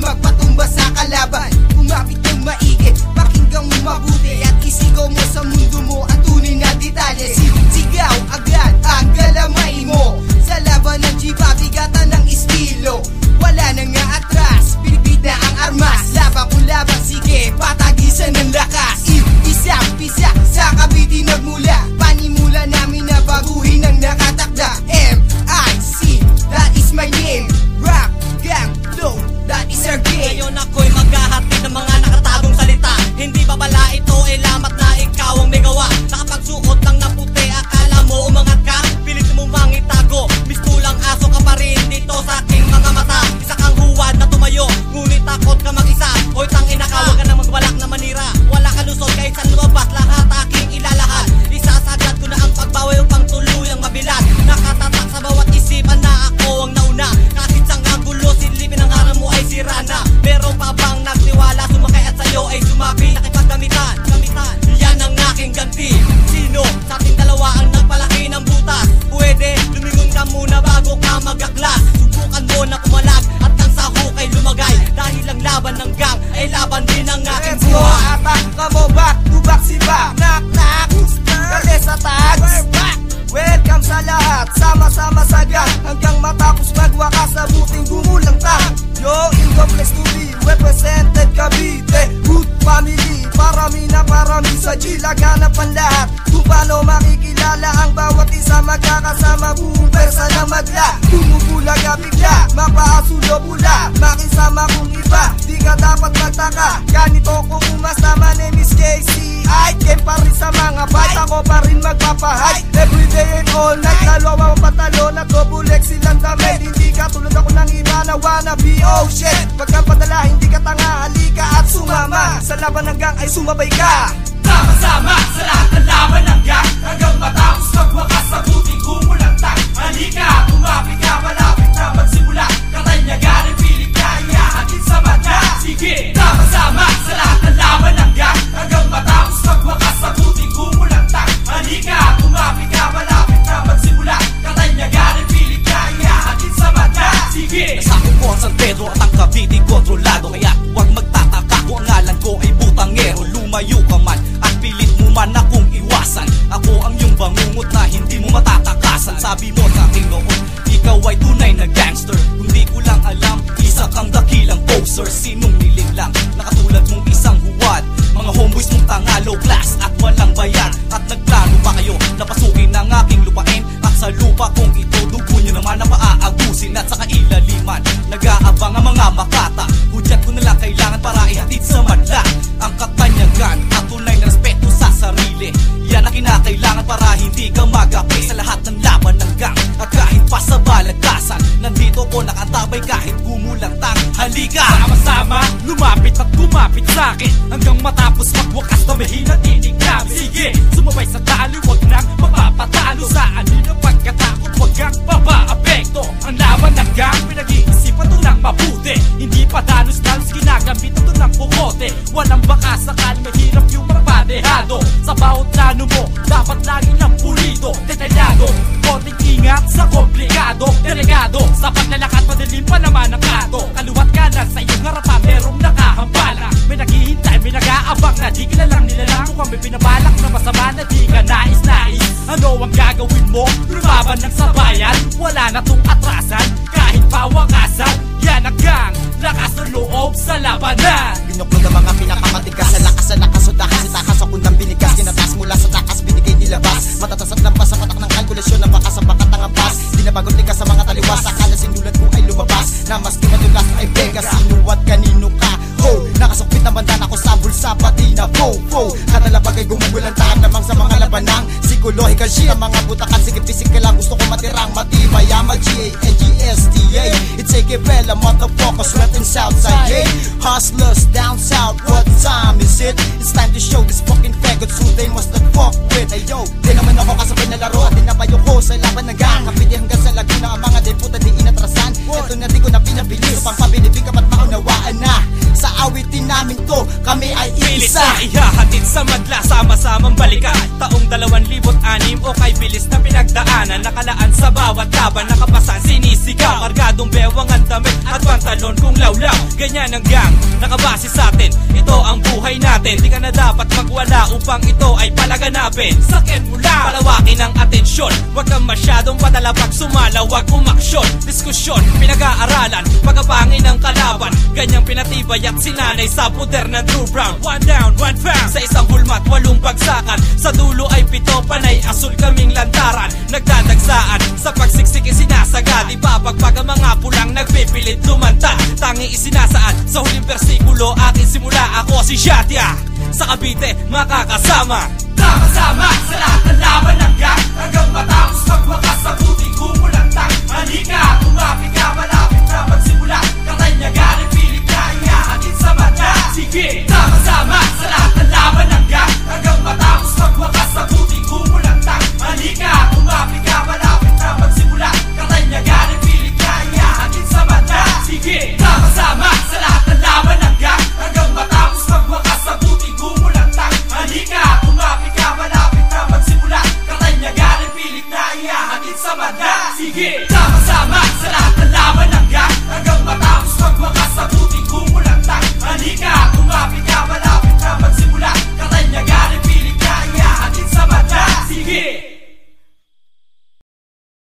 magpatumba sa kalaban. Kumapit ng maigi, pakinggan mo mabuti, at isigaw mo sa mundo mo ang tunay na detalye. Sigaw agad ang galamay mo sa laban ng jiba, bigatan ng estilo. Wala na nga atras, pinipit na ang armas. Laban kung laban, sige, patagisan ng lakas. Isa-pisa sa Cavite nagmula, panimula namin na baguhin ang nakatakda. M.I.C. that is my name. Rap, gang, flow, that is our game. Ngayon ako'y maghahatid ng mga nakatagong salita. Hindi ba pala ito lamat na ikaw ang may gawa? Nakapagsuot ng naputi, akala mo umangat ka? Pilit mo mangitago, mistulang aso ka pa rin dito sa aking mga mata. Isa kang huwad na tumayo, ngunit takot ka mag-isa. Hoy tangina ka, huwag ka nang magbalak na manira. Wala ka lusot kahit saan lumabas, lahat aking ilalahad. Isasagad ko na ang pagbawi upang tuluyang mabilad. Nakatatak sa bawat isipan na ako ang nauna. Kahit sang kagulo, silipin ang harang mo ay sira na. Meron pa bang nagtiwala, sumakay at sa'yo ay sumabi? Nakipaggamitan, yan ang aking ganti. Sino sa ating dalawa ang nagpalaki ng butas? Pwede, lumingon ka muna bago ka mag-aklas. Subukan mo na pumalag at ang saho kay lumagay. Dahil ang laban ng gang ay laban din ng aking buhay. Let's go, atak ka mo, back to back si back. Knock, knock, kali sa tags. Welcome sa lahat, sama-sama sa gang, hanggang matapos magwakas sa buting gumulang tang. Yo, in the place to be, represented Cavite, good family. Parami na parami sa G, laganap ang lahat. Kung paano makikilala ang bawat isa, magkakasama buong persa na magla. Bumubulaga bigla, mapaasulo pula, makisama kong iba, di ka dapat magtaka. Ganito kung umasta, my name is KC. I came pa rin sa mga bata ko pa rin magpapahay. Everyday and all night, dalawa ang pantalon at double X silang damit. Hindi ka tulad ako ng iba na wannabe, oh shit. Wag kang padala, hindi ka tanga, halika at sumama. Sa laban ng gang ay sumabay ka. Sama-sama sa lahat ng laban ng gang, hanggang matapos magwakas sa buting gumulang tang. Halika, tumapit ka, malapit na magsimula. Katanyagan ay pilit ka, iyahatid sa mata. Sige, sama-sama sa lahat ng laban ng gang, hanggang matapos magwakas sa buting gumulang tang. Halika, tumapit ka, malapit na magsimula. Katanyagan ay pilit ka, iyahatid sa mata. Sige, nasako ko ang San Pedro at ang Cavite kontrolado. Kaya huwag magtataka kung ang ngalan ko ay butangero. Lumayo ka man at pilit mo man akong iwasan. Ako ang iyong bangungot na hindi mo matatakasan. Sabi mo sa akin noon, ikaw ay tunay na gangster. Kung di ko lang alam, isa kang dakilang poser. Sinong nilinlang na katulad mong isang huwad? Mga homeboys mong tanga, low class at walang bayan. At nagplano pa kayo na pasukin ang aking lupain? At sa lupa kong ito, dugo nyo naman na maaagusin. At sa kailaliman, nag-aabang ang mga makata. Hudyat ko nalang kailangan para ihatid sa madla ang katanyagan at tunay na respeto sa sarili. Yan ang kinakailangan para hindi ka magapi sa lahat ng laban ng gang. At kahit pa sa balagtasan, nandito ko nakatabay kahit gumulang tang. Halika, sama-sama, lumapit at kumapit sa akin, hanggang matapos magwakas na mahina tinig namin. Sige, sumabay sa tali, wag nang mapapatalo. Sa anino pagkatakot, wag kang papaapekto. Ang laban ng gang, pinag-iisipan ito ng mabuti. Hindi pa danos-danos, ginagamit ito ng pukote. Walang baka sakali, mahirap yung mga padehado. Sa bawat plano mo, dapat lagi lang pulido, detalyado. Konting ingat sa komplikado, delegado. Sa paglalakad, madilim pa naman ang kato. Kaluwat kanan sa iyong harapan, merong nakahambalang. May naghihintay, may nag-aabang na di kilalang nilalang. Kung may binabalak na masama na di ka nais-nais, ano ang gagawin mo? Lumaban ng sabayan, wala na tong atrasan, kahit pawakasan. Yan ang gang, lakas ng loob sa labanan. Binuklod ang mga pinakamatigas, sa lakas sudakas, itakas ako ng binigas. Kinatas mula sa takas, binigay nilabas. Matatas at lampas sa patak ng kalkulasyon, ng bakas sa bakat ng ampas. Di na bagong likas sa mga taliwas, akala sinulat ko ay lumabas. Na mas di madulas ay bega, sino at kanino ka? Ho, nakasukpit na bandan ako sa bulsa, pati na fo. Katalapag ay gumugulang taan lamang sa mga labanang psychological shit. Ang mga butakan, sige physical lang, gusto ko matirang matibay. I'm a G-A-N-G-S-T-A. It's a Gabella, motherfuckers, reppin' Southside, yeah. Hustlers down south, what time is it? It's time to show this fucking faggots who they must have fucked with. Hey yo, di naman ako kasabay na laro at dinapayo ko sa laban ng gang. Kapiti hanggang sa Laguna, ang mga din puta di inatrasan. Ito na di ko na pinabilis, pang pabilibig kapat maunawaan na. Sa awitin namin to, kami ay Pilit isa. na ihahatid sa madla, sama-samang balikan. Taong 2006 o kay bilis na pinagdaan. daanan, nakalaan sa bawat laban, nakapasan sinisigaw, kargadong bewang ang damit at pantalon kung lawlaw. Ganyan ang gang, nakabase sa atin, ito ang buhay natin. Di ka na dapat magwala upang ito ay palaganapin. Sakin mo lang, palawakin ang atensyon, wag kang masyadong padala pag sumalawag umaksyon. Diskusyon, pinag-aaralan, pagkapangin ng kalaban, ganyang pinatibay at sinanay sa puder ng Drew Brown. One down, one found, sa isang hulmat, 8 bagsakan, sa dulo ay 7 panay, asul kaming lantaran. Nagdadagsaan, sa pagsiksik isinasagad, ipapagpag ang mga pulang nagpipilit lumantad. Tangi isinasaad, sa huling persikulo, aking simula, ako si Shadia. Sa Cavite, makakasama, sama-sama sa lahat ng laban ng gang, hanggang matapos magwakas sa buting kumulantang. Halika, kumapit ka, malapit na magsimula, katanyagan ay pilit na ihahatid sa mata. Sige, sama-sama sa lahat ng laban ng gang, hanggang matapos magwakas sa buting kumulantang. Halika, kumapit ka, malapit na magsimula, katanyagan ay pilit na ihahatid sa mata. Sige, sama-sama sa lahat ng laban ng gang, hanggang matapos magwakas sa buting kumulantang. Halika, kumapit ka, malapit na magsimula, katanyagan ay pilit na ihahatid sa mata. Sige, sama-sama sa lahat ng laban ng gang, hanggang matapos magwakas sa buting kumulantang. Halika, kumapit ka, malapit na magsimula, katanyagan ay pilit na ihahatid sa mata. Sige.